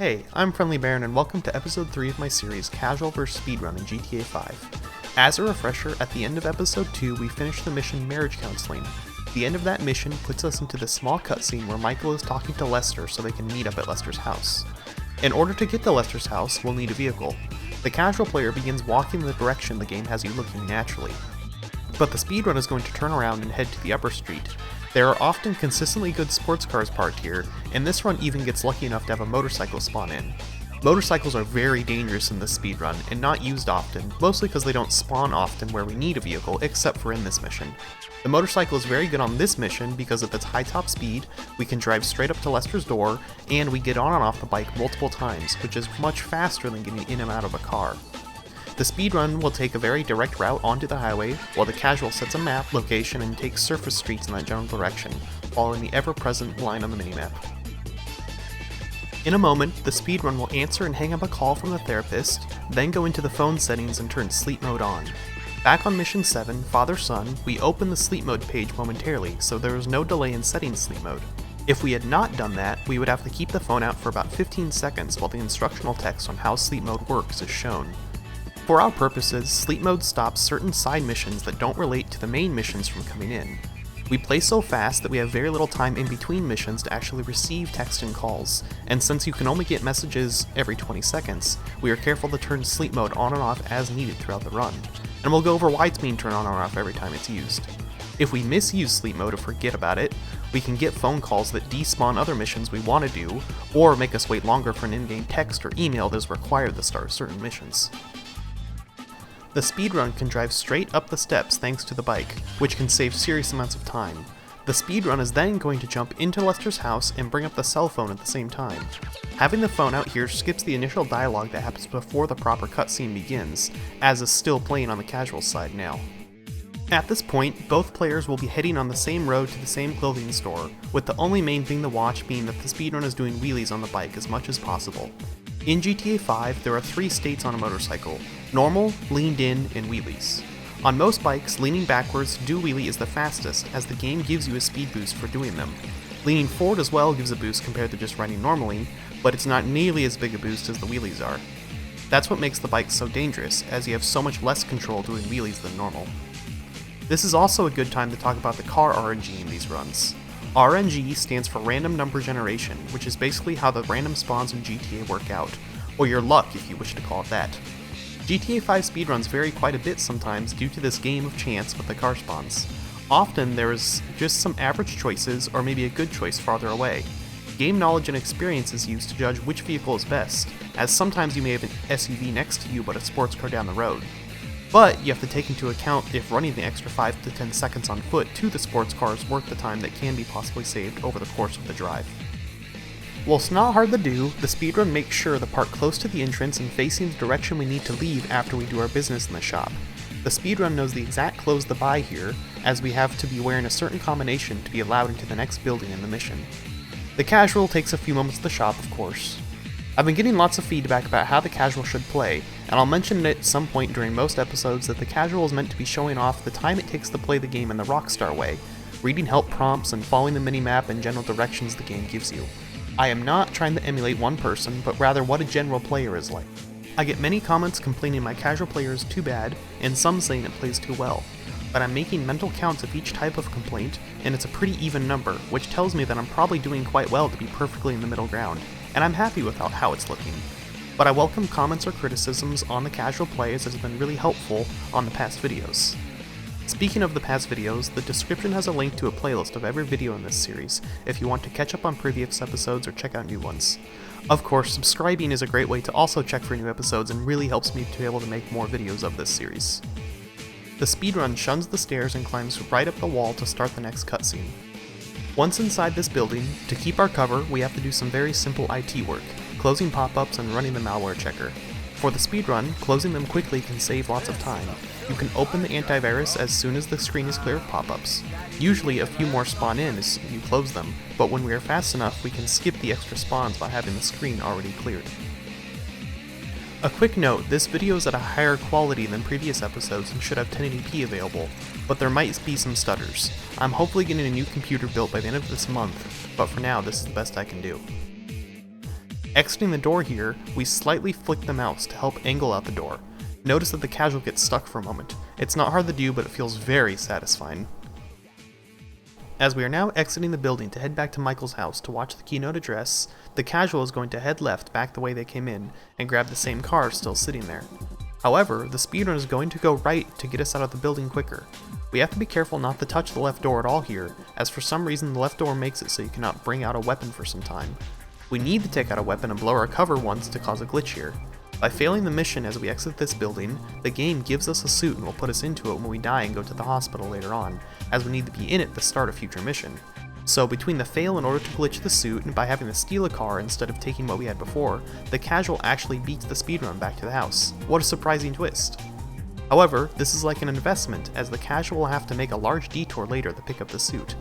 Hey, I'm FriendlyBaron and welcome to episode 3 of my series Casual vs Speedrun in GTA 5. As a refresher, at the end of episode 2 we finished the mission Marriage Counseling. The end of that mission puts us into this small cutscene where Michael is talking to Lester so they can meet up at Lester's house. In order to get to Lester's house, we'll need a vehicle. The casual player begins walking in the direction the game has you looking naturally. But the speedrun is going to turn around and head to the upper street. There are often consistently good sports cars parked here, and this run even gets lucky enough to have a motorcycle spawn in. Motorcycles are very dangerous in this speedrun, and not used often, mostly because they don't spawn often where we need a vehicle, except for in this mission. The motorcycle is very good on this mission because of its high top speed, we can drive straight up to Lester's door, and we get on and off the bike multiple times, which is much faster than getting in and out of a car. The speedrun will take a very direct route onto the highway, while the casual sets a map, location, and takes surface streets in that general direction, following the ever-present line on the minimap. In a moment, the speedrun will answer and hang up a call from the therapist, then go into the phone settings and turn sleep mode on. Back on mission 7, Father-Son, we open the sleep mode page momentarily, so there is no delay in setting sleep mode. If we had not done that, we would have to keep the phone out for about 15 seconds while the instructional text on how sleep mode works is shown. For our purposes, sleep mode stops certain side missions that don't relate to the main missions from coming in. We play so fast that we have very little time in between missions to actually receive text and calls, and since you can only get messages every 20 seconds, we are careful to turn sleep mode on and off as needed throughout the run, and we'll go over why it's being turned on and off every time it's used. If we misuse sleep mode or forget about it, we can get phone calls that despawn other missions we want to do, or make us wait longer for an in-game text or email that is required to start certain missions. The speedrun can drive straight up the steps thanks to the bike, which can save serious amounts of time. The speedrun is then going to jump into Lester's house and bring up the cell phone at the same time. Having the phone out here skips the initial dialogue that happens before the proper cutscene begins, as is still playing on the casual side now. At this point, both players will be heading on the same road to the same clothing store, with the only main thing to watch being that the speedrun is doing wheelies on the bike as much as possible. In GTA 5, there are 3 states on a motorcycle: normal, leaned in, and wheelies. On most bikes, leaning backwards to do wheelie is the fastest, as the game gives you a speed boost for doing them. Leaning forward as well gives a boost compared to just riding normally, but it's not nearly as big a boost as the wheelies are. That's what makes the bike so dangerous, as you have so much less control doing wheelies than normal. This is also a good time to talk about the car RNG in these runs. RNG stands for Random Number Generation, which is basically how the random spawns in GTA work out, or your luck if you wish to call it that. GTA 5 speedruns vary quite a bit sometimes due to this game of chance with the car spawns. Often there is just some average choices or maybe a good choice farther away. Game knowledge and experience is used to judge which vehicle is best, as sometimes you may have an SUV next to you but a sports car down the road. But you have to take into account if running the extra 5 to 10 seconds on foot to the sports car is worth the time that can be possibly saved over the course of the drive. Whilst not hard to do, the speedrun makes sure to park close to the entrance and facing the direction we need to leave after we do our business in the shop. The speedrun knows the exact clothes to buy here, as we have to be wearing a certain combination to be allowed into the next building in the mission. The casual takes a few moments to shop, of course. I've been getting lots of feedback about how the casual should play, and I'll mention it at some point during most episodes that the casual is meant to be showing off the time it takes to play the game in the Rockstar way, reading help prompts and following the minimap and general directions the game gives you. I am not trying to emulate one person, but rather what a general player is like. I get many comments complaining my casual player is too bad, and some saying it plays too well. But I'm making mental counts of each type of complaint, and it's a pretty even number, which tells me that I'm probably doing quite well to be perfectly in the middle ground, and I'm happy with how it's looking. But I welcome comments or criticisms on the casual play as it has been really helpful on the past videos. Speaking of the past videos, the description has a link to a playlist of every video in this series, if you want to catch up on previous episodes or check out new ones. Of course, subscribing is a great way to also check for new episodes and really helps me to be able to make more videos of this series. The speedrun shuns the stairs and climbs right up the wall to start the next cutscene. Once inside this building, to keep our cover, we have to do some very simple IT work, closing pop-ups and running the malware checker. For the speedrun, closing them quickly can save lots of time. You can open the antivirus as soon as the screen is clear of pop-ups. Usually a few more spawn in as you close them, but when we are fast enough we can skip the extra spawns by having the screen already cleared. A quick note, this video is at a higher quality than previous episodes and should have 1080p available, but there might be some stutters. I'm hopefully getting a new computer built by the end of this month, but for now this is the best I can do. Exiting the door here, we slightly flick the mouse to help angle out the door. Notice that the casual gets stuck for a moment. It's not hard to do, but it feels very satisfying. As we are now exiting the building to head back to Michael's house to watch the keynote address, the casual is going to head left back the way they came in and grab the same car still sitting there. However, the speedrunner is going to go right to get us out of the building quicker. We have to be careful not to touch the left door at all here, as for some reason the left door makes it so you cannot bring out a weapon for some time. We need to take out a weapon and blow our cover once to cause a glitch here. By failing the mission as we exit this building, the game gives us a suit and will put us into it when we die and go to the hospital later on, as we need to be in it to start a future mission. So between the fail in order to glitch the suit and by having to steal a car instead of taking what we had before, the casual actually beats the speedrun back to the house. What a surprising twist. However, this is like an investment, as the casual will have to make a large detour later to pick up the suit.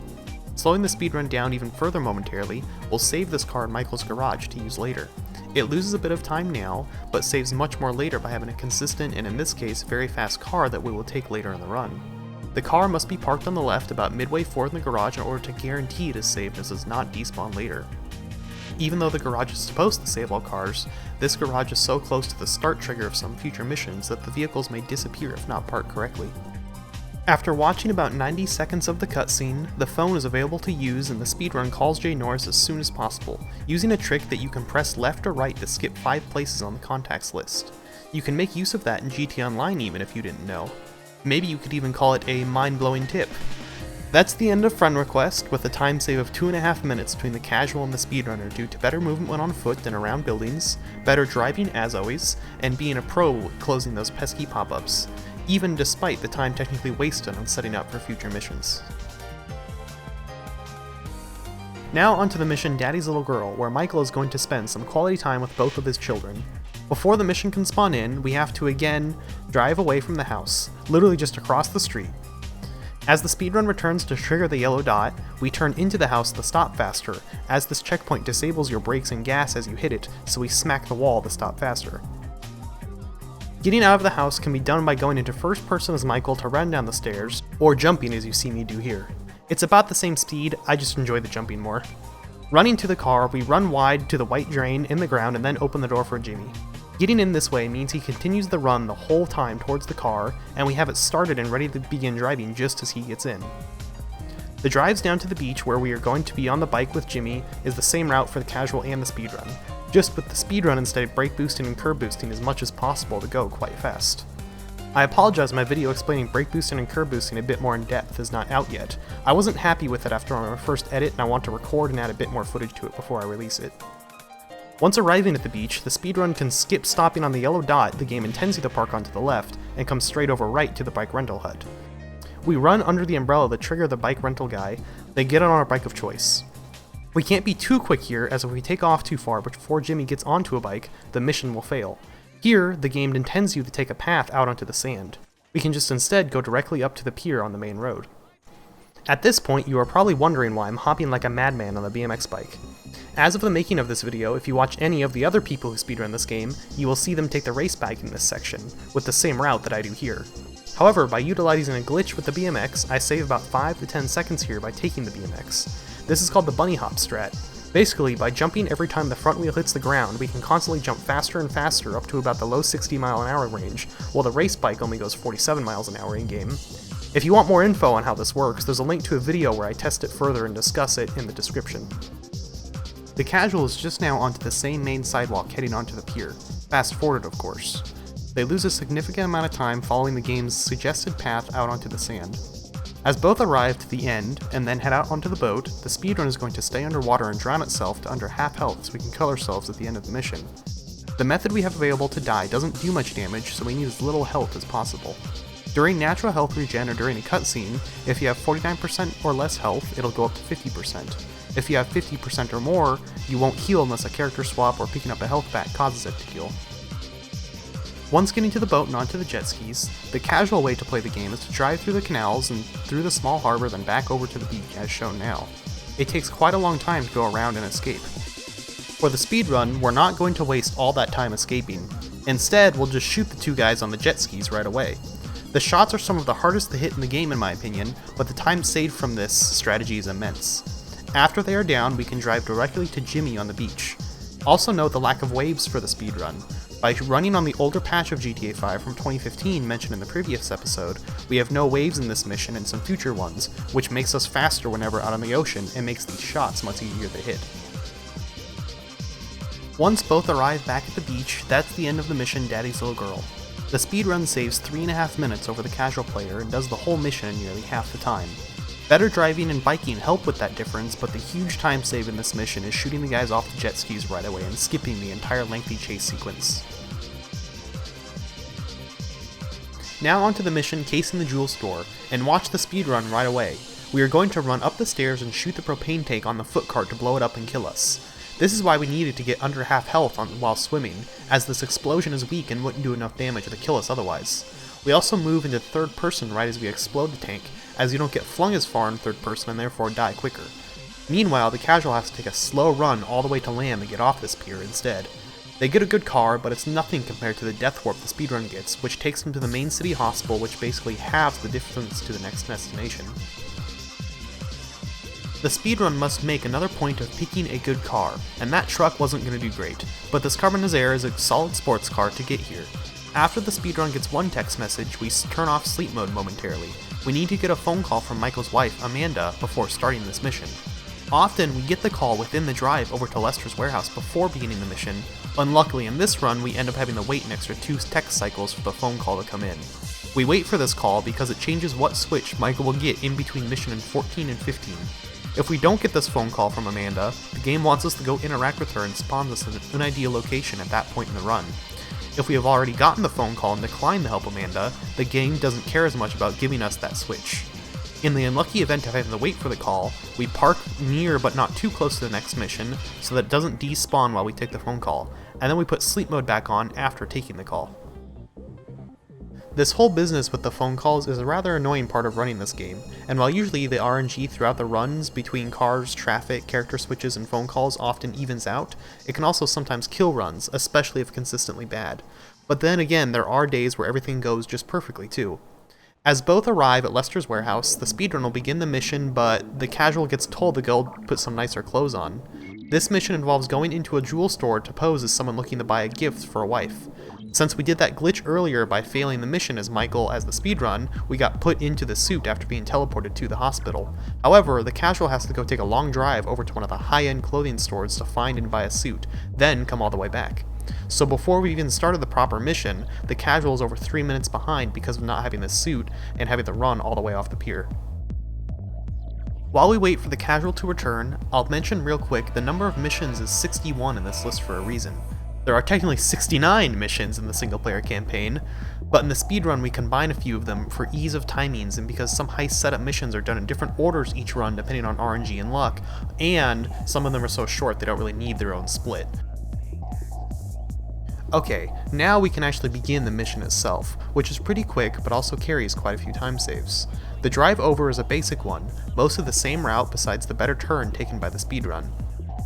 Slowing the speedrun down even further momentarily will save this car in Michael's garage to use later. It loses a bit of time now, but saves much more later by having a consistent and in this case very fast car that we will take later in the run. The car must be parked on the left about midway forward in the garage in order to guarantee it is saved as it does not despawn later. Even though the garage is supposed to save all cars, this garage is so close to the start trigger of some future missions that the vehicles may disappear if not parked correctly. After watching about 90 seconds of the cutscene, the phone is available to use and the speedrun calls Jay Norris as soon as possible, using a trick that you can press left or right to skip 5 places on the contacts list. You can make use of that in GTA Online even if you didn't know. Maybe you could even call it a mind-blowing tip. That's the end of Friend Request, with a time save of 2.5 minutes between the casual and the speedrunner due to better movement when on foot and around buildings, better driving as always, and being a pro at closing those pesky pop-ups, even despite the time technically wasted on setting up for future missions. Now onto the mission Daddy's Little Girl, where Michael is going to spend some quality time with both of his children. Before the mission can spawn in, we have to again drive away from the house, literally just across the street. As the speedrun returns to trigger the yellow dot, we turn into the house to stop faster, as this checkpoint disables your brakes and gas as you hit it, so we smack the wall to stop faster. Getting out of the house can be done by going into first person as Michael to run down the stairs, or jumping as you see me do here. It's about the same speed, I just enjoy the jumping more. Running to the car, we run wide to the white drain in the ground and then open the door for Jimmy. Getting in this way means he continues the run the whole time towards the car, and we have it started and ready to begin driving just as he gets in. The drives down to the beach where we are going to be on the bike with Jimmy is the same route for the casual and the speedrun, just with the speedrun instead of brake boosting and curb boosting as much as possible to go quite fast. I apologize, my video explaining brake boosting and curb boosting a bit more in depth is not out yet. I wasn't happy with it after my first edit and I want to record and add a bit more footage to it before I release it. Once arriving at the beach, the speedrun can skip stopping on the yellow dot the game intends you to park onto the left, and come straight over right to the bike rental hut. We run under the umbrella to trigger the bike rental guy, then get on our bike of choice. We can't be too quick here, as if we take off too far before Jimmy gets onto a bike, the mission will fail. Here, the game intends you to take a path out onto the sand. We can just instead go directly up to the pier on the main road. At this point, you are probably wondering why I'm hopping like a madman on the BMX bike. As of the making of this video, if you watch any of the other people who speedrun this game, you will see them take the race bike in this section, with the same route that I do here. However, by utilizing a glitch with the BMX, I save about 5 to 10 seconds here by taking the BMX. This is called the bunny hop strat. Basically, by jumping every time the front wheel hits the ground, we can constantly jump faster and faster up to about the low 60 mile an hour range, while the race bike only goes 47 miles an hour in-game. If you want more info on how this works, there's a link to a video where I test it further and discuss it in the description. The casual is just now onto the same main sidewalk heading onto the pier, fast forwarded of course. They lose a significant amount of time following the game's suggested path out onto the sand. As both arrive to the end and then head out onto the boat, the speedrun is going to stay underwater and drown itself to under half health so we can kill ourselves at the end of the mission. The method we have available to die doesn't do much damage, so we need as little health as possible. During natural health regen or during a cutscene, if you have 49% or less health, it'll go up to 50%. If you have 50% or more, you won't heal unless a character swap or picking up a health pack causes it to heal. Once getting to the boat and onto the jet skis, the casual way to play the game is to drive through the canals and through the small harbor then back over to the beach as shown now. It takes quite a long time to go around and escape. For the speedrun, we're not going to waste all that time escaping. Instead, we'll just shoot the two guys on the jet skis right away. The shots are some of the hardest to hit in the game in my opinion, but the time saved from this strategy is immense. After they are down, we can drive directly to Jimmy on the beach. Also note the lack of waves for the speedrun. By running on the older patch of GTA 5 from 2015 mentioned in the previous episode, we have no waves in this mission and some future ones, which makes us faster whenever out on the ocean and makes these shots much easier to hit. Once both arrive back at the beach, that's the end of the mission Daddy's Little Girl. The speedrun saves 3.5 minutes over the casual player and does the whole mission in nearly half the time. Better driving and biking help with that difference, but the huge time save in this mission is shooting the guys off the jet skis right away and skipping the entire lengthy chase sequence. Now onto the mission Casing the Jewel Store, and watch the speedrun right away. We are going to run up the stairs and shoot the propane tank on the foot cart to blow it up and kill us. This is why we needed to get under half health while swimming, as this explosion is weak and wouldn't do enough damage to kill us otherwise. We also move into third person right as we explode the tank, as you don't get flung as far in third person and therefore die quicker. Meanwhile, the casual has to take a slow run all the way to land and get off this pier instead. They get a good car, but it's nothing compared to the death warp the speedrun gets, which takes them to the main city hospital, which basically halves the distance to the next destination. The speedrun must make another point of picking a good car, and that truck wasn't going to do great, but this Carbine is a solid sports car to get here. After the speedrun gets one text message, we turn off sleep mode momentarily. We need to get a phone call from Michael's wife, Amanda, before starting this mission. Often, we get the call within the drive over to Lester's warehouse before beginning the mission. Unluckily, in this run, we end up having to wait an extra 2 text cycles for the phone call to come in. We wait for this call because it changes what switch Michael will get in between mission 14 and 15. If we don't get this phone call from Amanda, the game wants us to go interact with her and spawns us at an unideal location at that point in the run. If we have already gotten the phone call and declined to help Amanda, the game doesn't care as much about giving us that switch. In the unlucky event of having to wait for the call, we park near but not too close to the next mission so that it doesn't despawn while we take the phone call, and then we put sleep mode back on after taking the call. This whole business with the phone calls is a rather annoying part of running this game, and while usually the RNG throughout the runs between cars, traffic, character switches, and phone calls often evens out, it can also sometimes kill runs, especially if consistently bad. But then again, there are days where everything goes just perfectly too. As both arrive at Lester's warehouse, the speedrun will begin the mission, but the casual gets told to go put some nicer clothes on. This mission involves going into a jewel store to pose as someone looking to buy a gift for a wife. Since we did that glitch earlier by failing the mission as Michael as the speedrun, we got put into the suit after being teleported to the hospital. However, the casual has to go take a long drive over to one of the high-end clothing stores to find and buy a suit, then come all the way back. So before we even started the proper mission, the casual is over 3 minutes behind because of not having this suit and having to run all the way off the pier. While we wait for the casual to return, I'll mention real quick the number of missions is 61 in this list for a reason. There are technically 69 missions in the single-player campaign, but in the speedrun we combine a few of them for ease of timings and because some heist setup missions are done in different orders each run depending on RNG and luck, and some of them are so short they don't really need their own split. Okay, now we can actually begin the mission itself, which is pretty quick but also carries quite a few time saves. The drive over is a basic one, most of the same route besides the better turn taken by the speedrun.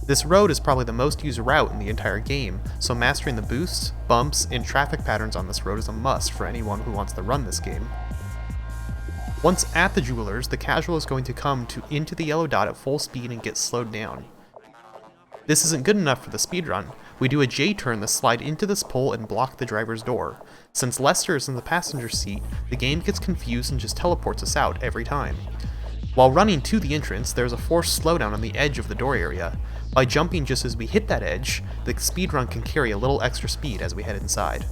This road is probably the most used route in the entire game, so mastering the boosts, bumps, and traffic patterns on this road is a must for anyone who wants to run this game. Once at the jewelers, the casual is going to come into the yellow dot at full speed and get slowed down. This isn't good enough for the speedrun. We do a J-turn to slide into this pole and block the driver's door. Since Lester is in the passenger seat, the game gets confused and just teleports us out every time. While running to the entrance, there's a forced slowdown on the edge of the door area. By jumping just as we hit that edge, the speedrun can carry a little extra speed as we head inside.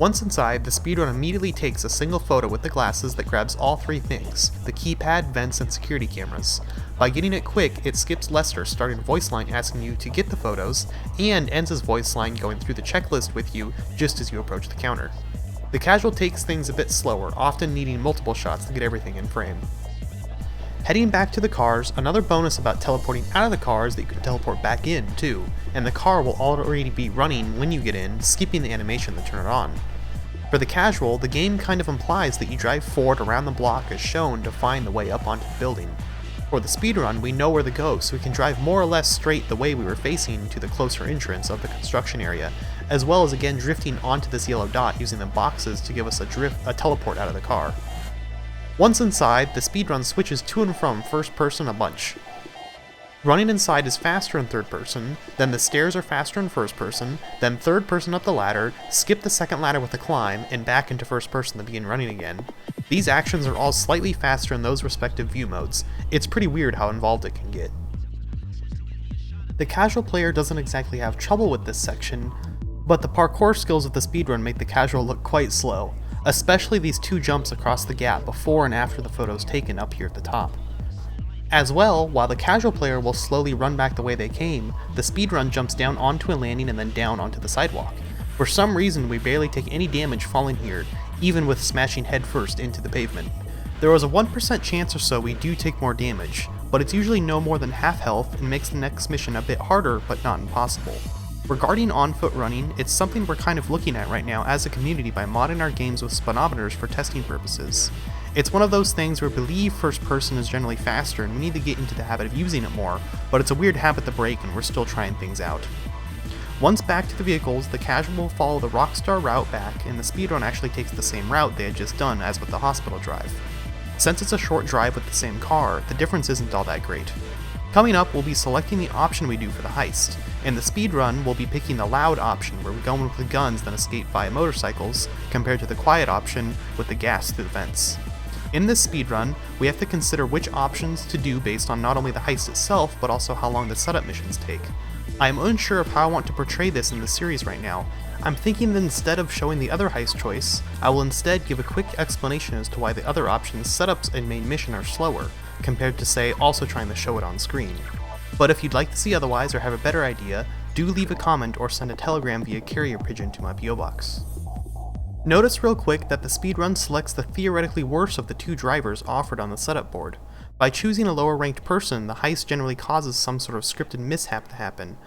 Once inside, the speedrun immediately takes a single photo with the glasses that grabs all 3 things, the keypad, vents, and security cameras. By getting it quick, it skips Lester starting voice line asking you to get the photos, and ends his voice line going through the checklist with you just as you approach the counter. The casual takes things a bit slower, often needing multiple shots to get everything in frame. Heading back to the cars, another bonus about teleporting out of the car is that you can teleport back in too, and the car will already be running when you get in, skipping the animation to turn it on. For the casual, the game kind of implies that you drive forward around the block as shown to find the way up onto the building. For the speedrun, we know where to go, so we can drive more or less straight the way we were facing to the closer entrance of the construction area, as well as again drifting onto this yellow dot using the boxes to give us a teleport out of the car. Once inside, the speedrun switches to and from first person a bunch. Running inside is faster in third person, then the stairs are faster in first person, then third person up the ladder, skip the second ladder with a climb, and back into first person to begin running again. These actions are all slightly faster in those respective view modes. It's pretty weird how involved it can get. The casual player doesn't exactly have trouble with this section, but the parkour skills of the speedrun make the casual look quite slow, especially these two jumps across the gap before and after the photo's taken up here at the top. As well, while the casual player will slowly run back the way they came, the speedrun jumps down onto a landing and then down onto the sidewalk. For some reason, we barely take any damage falling here, even with smashing headfirst into the pavement. There was a 1% chance or so we do take more damage, but it's usually no more than half health and makes the next mission a bit harder but not impossible. Regarding on-foot running, it's something we're kind of looking at right now as a community by modding our games with speedometers for testing purposes. It's one of those things where we believe first person is generally faster and we need to get into the habit of using it more, but it's a weird habit to break and we're still trying things out. Once back to the vehicles, the casual will follow the Rockstar route back, and the speedrun actually takes the same route they had just done as with the hospital drive. Since it's a short drive with the same car, the difference isn't all that great. Coming up, we'll be selecting the option we do for the heist, and the speedrun will be picking the loud option where we go in with the guns then escape via motorcycles, compared to the quiet option with the gas through the vents. In this speedrun, we have to consider which options to do based on not only the heist itself, but also how long the setup missions take. I am unsure of how I want to portray this in the series right now. I'm thinking that instead of showing the other heist choice, I will instead give a quick explanation as to why the other options' setups and main mission are slower, compared to say also trying to show it on screen. But if you'd like to see otherwise or have a better idea, do leave a comment or send a telegram via carrier pigeon to my PO box. Notice real quick that the speedrun selects the theoretically worse of the two drivers offered on the setup board. By choosing a lower ranked person, the heist generally causes some sort of scripted mishap to happen,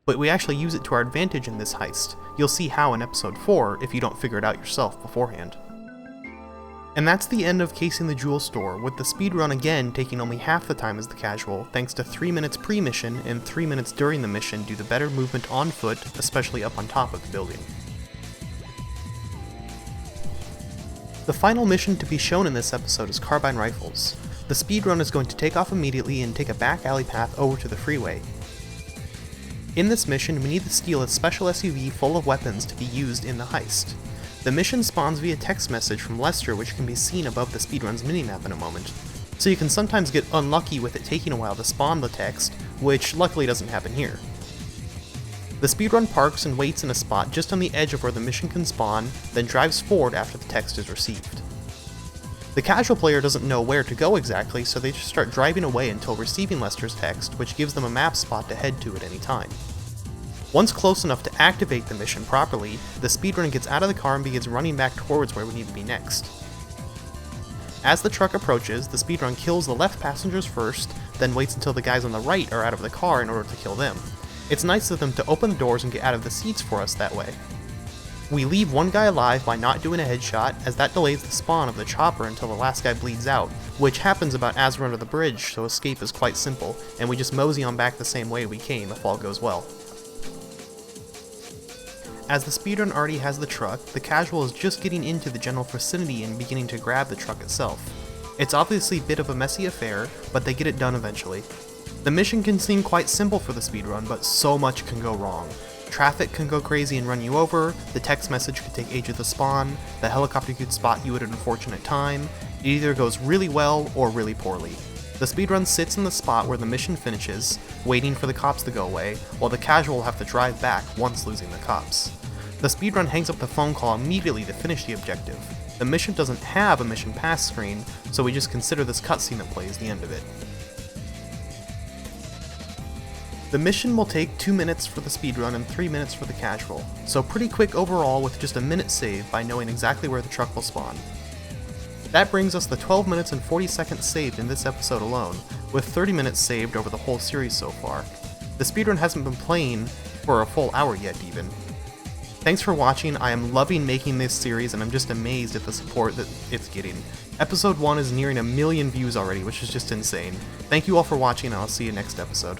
but we actually use it to our advantage in this heist. You'll see how in episode 4 if you don't figure it out yourself beforehand. And that's the end of casing the jewel store, with the speedrun again taking only half the time as the casual, thanks to 3 minutes pre-mission and 3 minutes during the mission due to better movement on foot, especially up on top of the building. The final mission to be shown in this episode is Carbine rifles. The speedrun is going to take off immediately and take a back alley path over to the freeway. In this mission, we need to steal a special SUV full of weapons to be used in the heist. The mission spawns via text message from Lester, which can be seen above the speedrun's minimap in a moment, so you can sometimes get unlucky with it taking a while to spawn the text, which luckily doesn't happen here. The speedrun parks and waits in a spot just on the edge of where the mission can spawn, then drives forward after the text is received. The casual player doesn't know where to go exactly, so they just start driving away until receiving Lester's text, which gives them a map spot to head to at any time. Once close enough to activate the mission properly, the speedrunner gets out of the car and begins running back towards where we need to be next. As the truck approaches, the speedrun kills the left passengers first, then waits until the guys on the right are out of the car in order to kill them. It's nice of them to open the doors and get out of the seats for us that way. We leave one guy alive by not doing a headshot, as that delays the spawn of the chopper until the last guy bleeds out, which happens about as we're under the bridge, so escape is quite simple, and we just mosey on back the same way we came if all goes well. As the speedrun already has the truck, the casual is just getting into the general vicinity and beginning to grab the truck itself. It's obviously a bit of a messy affair, but they get it done eventually. The mission can seem quite simple for the speedrun, but so much can go wrong. Traffic can go crazy and run you over, the text message could take ages to spawn, the helicopter could spot you at an unfortunate time. It either goes really well or really poorly. The speedrun sits in the spot where the mission finishes, waiting for the cops to go away, while the casual will have to drive back once losing the cops. The speedrun hangs up the phone call immediately to finish the objective. The mission doesn't have a mission pass screen, so we just consider this cutscene that plays the end of it. The mission will take 2 minutes for the speedrun and 3 minutes for the casual, so pretty quick overall with just a minute saved by knowing exactly where the truck will spawn. That brings us to 12 minutes and 40 seconds saved in this episode alone, with 30 minutes saved over the whole series so far. The speedrun hasn't been playing for a full hour yet even. Thanks for watching. I am loving making this series and I'm just amazed at the support that it's getting. Episode 1 is nearing 1 million views already, which is just insane. Thank you all for watching and I'll see you next episode.